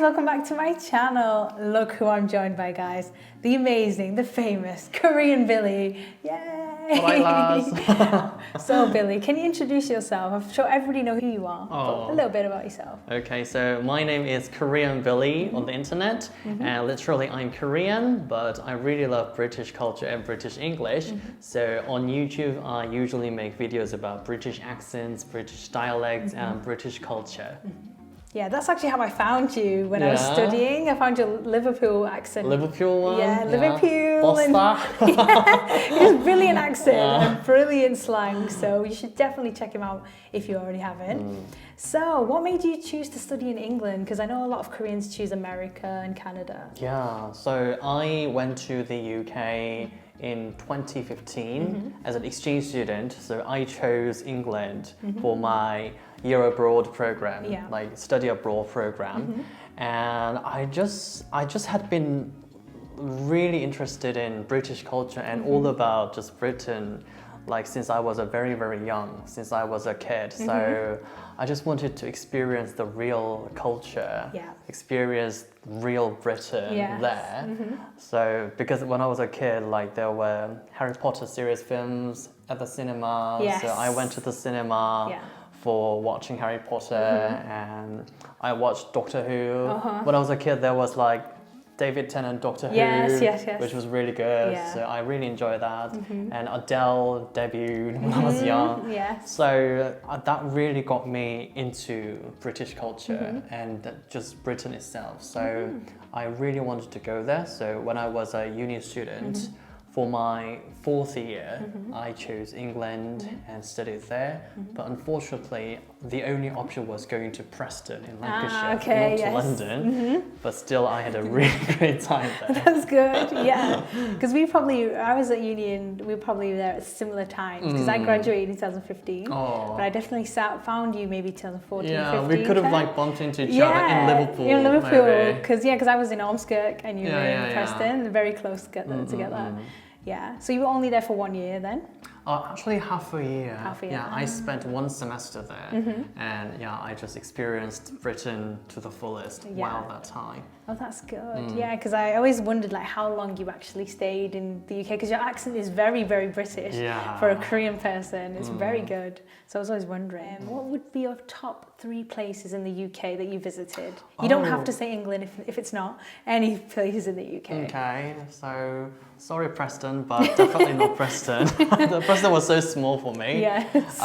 welcome back to my channel. Look who I'm joined by, guys. The amazing, the famous Korean Billy. Yay! Hi, So Billy, can you introduce yourself? I'm sure everybody knows who you are, but a little bit about yourself. Okay, so my name is Korean Billy on the internet, and literally I'm Korean, but I really love British culture and British English. So on YouTube, I usually make videos about British accents, British dialects, and British culture. Yeah, that's actually how I found you when I was studying. I found your Liverpool accent. Liverpool one? Yeah, Liverpool. Bosta. He has brilliant accent and brilliant slang, so you should definitely check him out if you already haven't. So, what made you choose to study in England? Because I know a lot of Koreans choose America and Canada. Yeah, so I went to the UK in 2015 as an exchange student. So I chose England for my year abroad program, like study abroad program. And I just had been really interested in British culture and all about just Britain, like since I was very young, since I was a kid. So I just wanted to experience the real culture, experience real Britain there. So because when I was a kid, like there were Harry Potter series films at the cinema, so I went to the cinema for watching Harry Potter, and I watched Doctor Who. When I was a kid, there was like David Tennant Doctor Who, which was really good. So I really enjoyed that. And Adele debuted when I was young. So that really got me into British culture and just Britain itself. So I really wanted to go there. So when I was a uni student, for my fourth year, I chose England and studied there. But unfortunately, the only option was going to Preston in Lancashire, not to London. But still, I had a really great time there. That's good, yeah. Because I was at uni and we were probably there at similar times. Because I graduated in 2015. But I definitely found you maybe 2014, 15. We could have like bumped into each other in Liverpool. In Liverpool, because I was in Ormskirk and you were in Preston. Very close together. Yeah, so you were only there for 1 year then? Actually half a year. Yeah, I spent one semester there, and I just experienced Britain to the fullest while that time. Oh, that's good. Yeah, because I always wondered like how long you actually stayed in the UK, because your accent is very British for a Korean person. It's very good. So I was always wondering, what would be your top 3 places in the UK that you visited? You don't have to say England if it's not. Any places in the UK. Okay, so sorry Preston, but definitely not Preston. Preston was so small for me. Yes.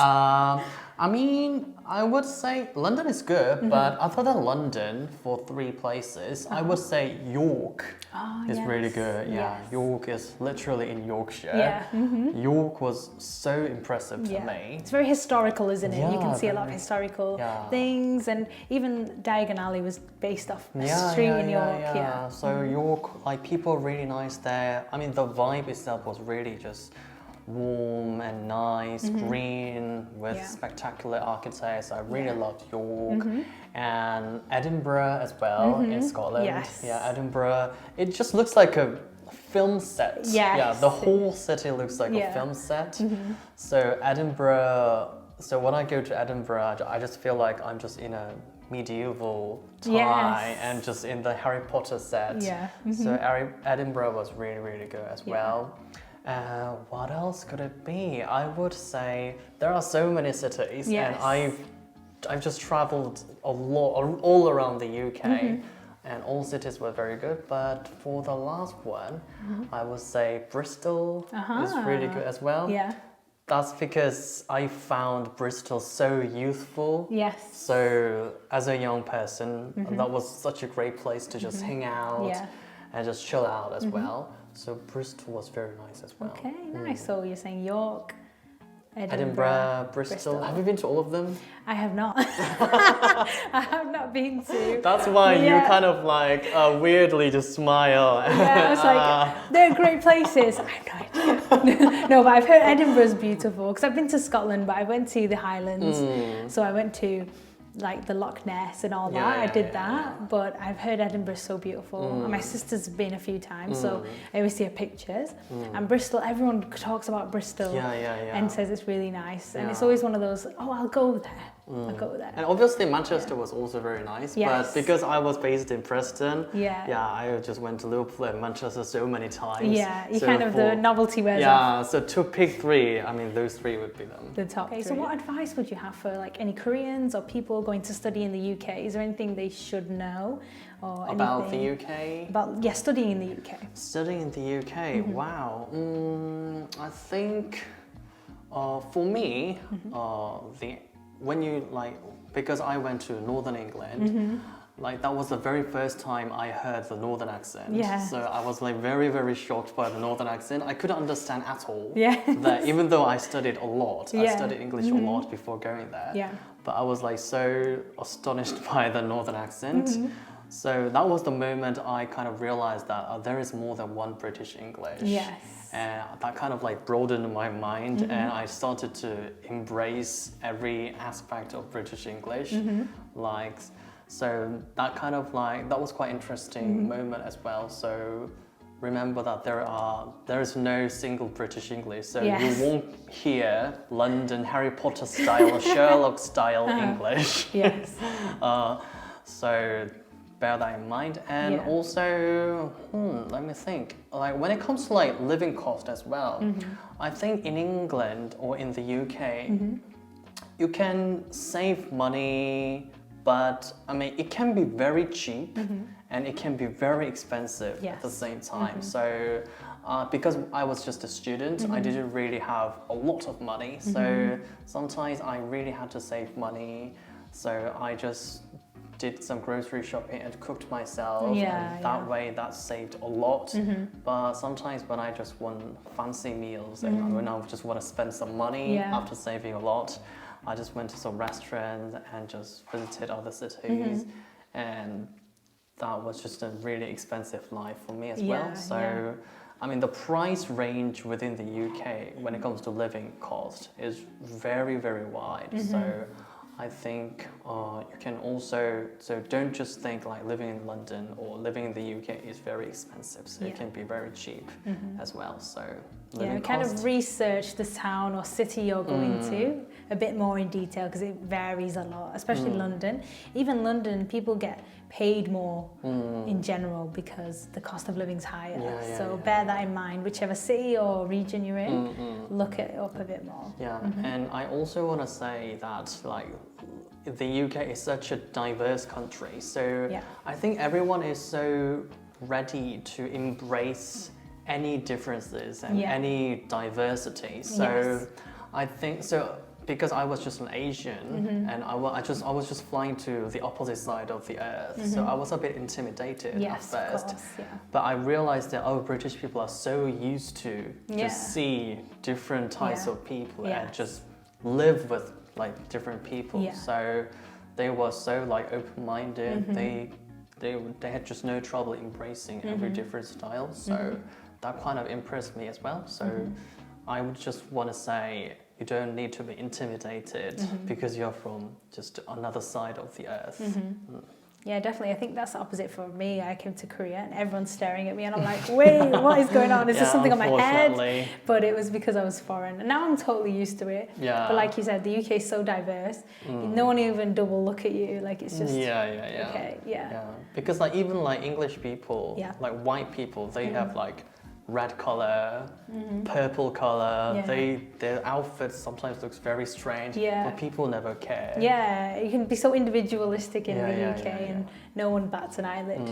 I mean, I would say London is good, but other than London, for 3 places, I would say York is really good. Yeah, York is literally in Yorkshire. York was so impressive to me. It's very historical, isn't it? You can see a lot of historical things, and even Diagon Alley was based off a street in York. So York, like people are really nice there. I mean, the vibe itself was really just warm and nice, green with spectacular architects. I really loved York and Edinburgh as well in Scotland. Yeah, Edinburgh. It just looks like a film set. Yeah, the whole city looks like a film set. So Edinburgh. So when I go to Edinburgh, I just feel like I'm just in a medieval time and just in the Harry Potter set. So Edinburgh was really good as well. What else could it be? I would say there are so many cities, and I've just traveled a lot all around the UK, and all cities were very good. But for the last one, I would say Bristol is really good as well. That's because I found Bristol so youthful. So as a young person, that was such a great place to just hang out and just chill out as well. So Bristol was very nice as well. Okay, nice. So you're saying York, Edinburgh, Bristol. Have you been to all of them? I have not. I have not been to. That's why you kind of like weirdly just smile. I was like, they're great places. I have no idea. No, but I've heard Edinburgh's beautiful, because I've been to Scotland, but I went to the Highlands. So I went to like the Loch Ness and all that. I did that, but I've heard Edinburgh's so beautiful. And my sister's been a few times, so I always see her pictures. And Bristol, everyone talks about Bristol and says it's really nice. And it's always one of those, oh, I'll go there. I'll go with that. And obviously Manchester was also very nice, but because I was based in Preston, I just went to Liverpool and Manchester so many times. Yeah, you kind of, the novelty wears off. Yeah, so to pick three, I mean, those three would be them. The top three. So what advice would you have for like any Koreans or people going to study in the UK? Is there anything they should know? Or about the UK? About, studying in the UK. Studying in the UK, wow. I think for me, when you because I went to Northern England, like that was the very first time I heard the Northern accent. Yeah. So I was like very, very shocked by the Northern accent. I couldn't understand at all. Yeah. That even though I studied a lot, I studied English a lot before going there. Yeah. But I was like so astonished by the Northern accent. So that was the moment I kind of realized that there is more than one British English. Yes. And that kind of like broadened my mind, and I started to embrace every aspect of British English. So that kind of that was quite interesting moment as well. So remember that there is no single British English. So you won't hear London Harry Potter style or Sherlock style English. Yes. So bear that in mind. And also, let me think. Like when it comes to like living cost as well, I think in England or in the UK, you can save money, but I mean, it can be very cheap and it can be very expensive at the same time. So because I was just a student, I didn't really have a lot of money. So sometimes I really had to save money. So I just did some grocery shopping and cooked myself, and that way that saved a lot. But sometimes when I just want fancy meals and when I just want to spend some money after saving a lot, I just went to some restaurants and just visited other cities, and that was just a really expensive life for me as well. So I mean, the price range within the UK when it comes to living cost is very, very wide. So I think you can also, so don't just think like living in London or living in the UK is very expensive, so it can be very cheap as well. So kind of research the town or city you're going to a bit more in detail, because it varies a lot, especially London. Even London, people get paid more in general because the cost of living's higher. So bear that in mind, whichever city or region you're in, look it up a bit more. And I also want to say that like the UK is such a diverse country, so I think everyone is so ready to embrace any differences and any diversity. So I think so. Because I was just an Asian and I was just flying to the opposite side of the earth, so I was a bit intimidated at first. But I realized that British people are so used to just see different types of people and just live with like different people. So they were so like open-minded. They had just no trouble embracing every different style. So that kind of impressed me as well. So I would just want to say, you don't need to be intimidated because you're from just another side of the earth. Yeah, definitely. I think that's the opposite for me. I came to Korea and everyone's staring at me and I'm like, wait, what is going on? Is this something on my head? But it was because I was foreign. And now I'm totally used to it. But like you said, the UK is so diverse. No one even double look at you. Like it's just, okay, Because like even like English people, like white people, they have like red color, purple color. Their outfits sometimes looks very strange, but people never care. You can be so individualistic in the UK and no one bats an eyelid.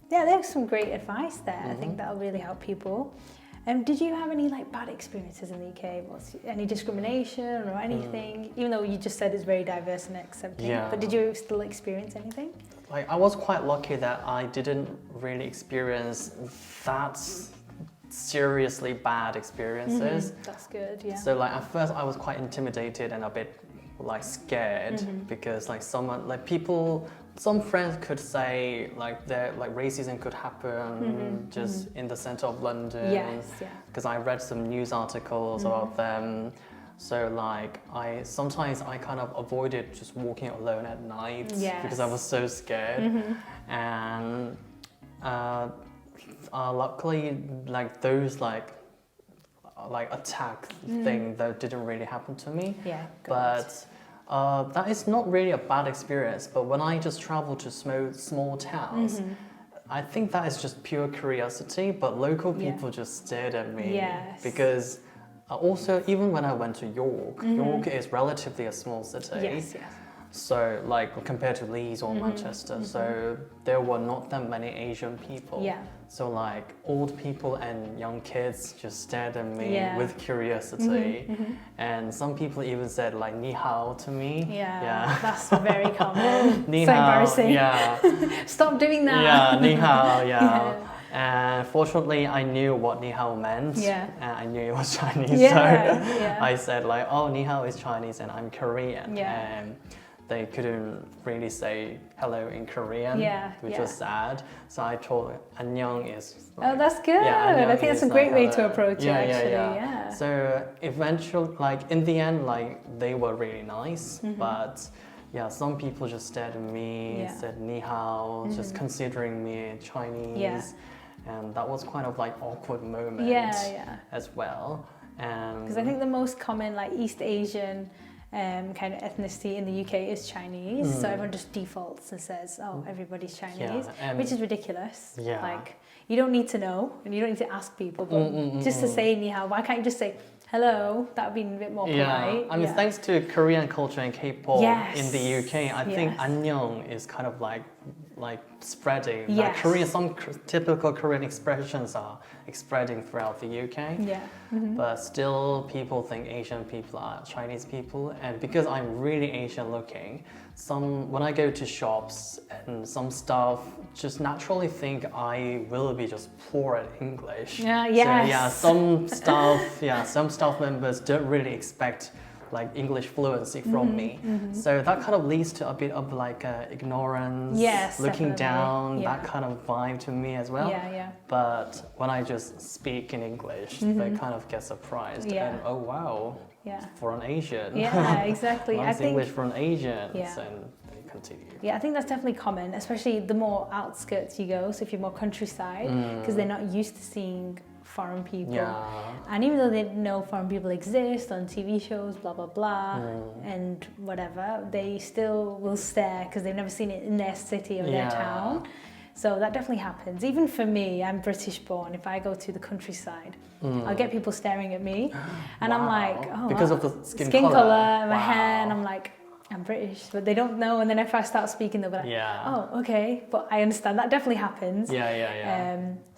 There's some great advice there. I think that'll really help people. Did you have any like bad experiences in the UK? Any discrimination or anything? Even though you just said it's very diverse and accepting, but did you still experience anything? Like I was quite lucky that I didn't really experience that seriously bad experiences. That's good, So like at first I was quite intimidated and a bit like scared because like some friends could say like that like racism could happen just in the center of London. Because I read some news articles about them. So like sometimes I kind of avoided just walking alone at night because I was so scared. And luckily, like those like attack thing that didn't really happen to me. But That is not really a bad experience, but when I just travel to small towns, I think that is just pure curiosity, but local people just stared at me. Yes. Because also, even when I went to York, York is relatively a small city. Yes, yes. So, like, compared to Leeds or Manchester, so there were not that many Asian people. Yeah. So, like, old people and young kids just stared at me with curiosity. And some people even said, like, ni hao to me. Yeah. That's very common. Ni So hao, embarrassing. yeah. Stop doing that. Yeah, ni hao, yeah. And fortunately, I knew what ni hao meant. Yeah. And I knew it was Chinese. Yeah, So yeah. I said, like, oh, ni hao is Chinese and I'm Korean. Yeah. And they couldn't really say hello in Korean, which was sad. So I told annyeong is like, oh, that's good. annyeong I think that's a is great way hello. to approach it, actually. Yeah. So eventually, like in the end, like they were really nice, but yeah, some people just stared at me, said ni hao, just considering me Chinese. And that was kind of like awkward moment as well. Because I think the most common like East Asian kind of ethnicity in the UK is Chinese, so everyone just defaults and says, oh, everybody's Chinese, which is ridiculous. Like, you don't need to know and you don't need to ask people, but just to say ni hao, why can't you just say hello? That would be a bit more polite. I mean, thanks to Korean culture and K-pop in the UK, I think annyeong is kind of like spreading. Like Korean, some typical Korean expressions are spreading throughout the UK. But still, people think Asian people are Chinese people, and because I'm really Asian looking, when I go to shops and some staff just naturally think I will be just poor at English. So some staff members don't really expect like English fluency from me. So that kind of leads to a bit of like ignorance, looking down, that kind of vibe to me as well. But when I just speak in English, they kind of get surprised and oh wow, for an Asian. Exactly. Nice English for an Asian. And they continue. I think that's definitely common, especially the more outskirts you go, so if you're more countryside, because they're not used to seeing foreign people, and even though they know foreign people exist on TV shows, blah blah blah, and whatever, they still will stare because they've never seen it in their city or their town. So that definitely happens. Even for me, I'm British born. If I go to the countryside, I'll get people staring at me, and I'm like, oh, because of the skin color and my hair, and I'm like, I'm British, but they don't know. And then if I start speaking, they'll be like, oh, okay. But I understand that definitely happens.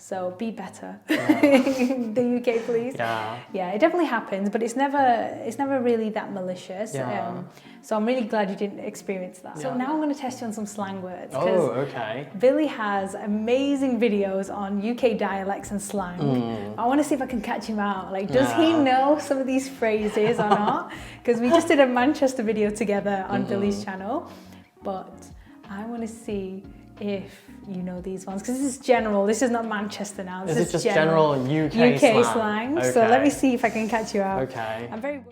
So be better in the UK, please. It definitely happens, but it's never really that malicious. So I'm really glad you didn't experience that. So now I'm going to test you on some slang words. Oh, okay. Billy has amazing videos on UK dialects and slang. I want to see if I can catch him out. Like, does he know some of these phrases or not? Because we just did a Manchester video together on Billy's channel, but I want to see if you know these ones, because this is general. This is not Manchester now. This is just general UK slang. Okay. So let me see if I can catch you out. Okay. I'm very